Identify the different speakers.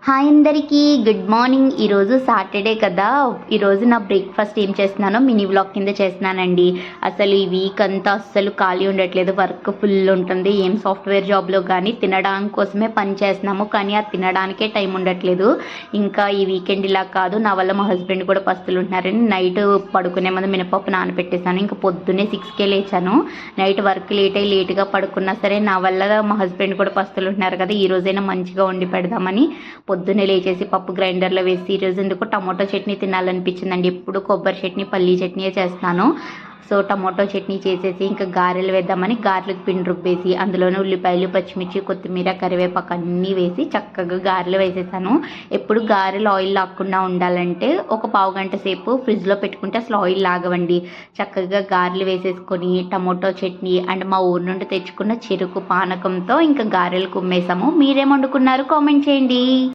Speaker 1: Hi అందరికీ good morning. ఈరోజు Saturday కదా. ఈరోజు నా బ్రేక్ఫాస్ట్ ఏం చేస్తున్నానో మినీ వ్లాగ్ కింద చేస్తున్నానండి. అసలు ఈ వీక్ అంతా అస్సలు ఖాళీ ఉండట్లేదు, వర్క్ ఫుల్ ఉంటుంది. ఏం సాఫ్ట్వేర్ జాబ్లో కానీ తినడానికి కోసమే పని చేస్తున్నాము, కానీ ఆ తినడానికే టైం ఉండట్లేదు. ఇంకా ఈ వీకెండ్ ఇలా కాదు, నా వల్ల మా హస్బెండ్ కూడా పస్తులు ఉంటున్నారని నైట్ పడుకునే ముందు మినపప్పు నానబెట్టేశాను. ఇంకా పొద్దున్నే 6కే లేచాను. నైట్ వర్క్ లేట్గా పడుకున్నా సరే నా వల్ల మా హస్బెండ్ కూడా పస్తులు ఉంటున్నారు కదా, ఈ రోజైనా మంచిగా వండి పెడదామని పొద్దున్నే లేచేసి పప్పు గ్రైండర్లో వేసి ఈరోజు ఎందుకు టమాటో చట్నీ తినాలనిపించిందండి. ఎప్పుడు కొబ్బరి చట్నీ పల్లీ చట్నీయే చేస్తాను. సో టమాటో చట్నీ చేసేసి ఇంకా గారెలు వేద్దామని గారెలకు పిండి రుబ్బేసి అందులోనే ఉల్లిపాయలు, పచ్చిమిర్చి, కొత్తిమీర, కరివేపాకు అన్నీ వేసి చక్కగా గారెలు వేసేసాను. ఎప్పుడు గారెలు ఆయిల్ లాక్కుండా ఉండాలంటే ఒక పావు గంట సేపు ఫ్రిడ్జ్లో పెట్టుకుంటే అసలు ఆయిల్ లాగవండి. చక్కగా గారెలు వేసేసుకొని టమాటో చట్నీ అండ్ మా ఊరు నుండి తెచ్చుకున్న చెరుకు పానకంతో ఇంకా గారెలు కుమ్మేసాము. మీరేం వండుకున్నారు కామెంట్ చేయండి.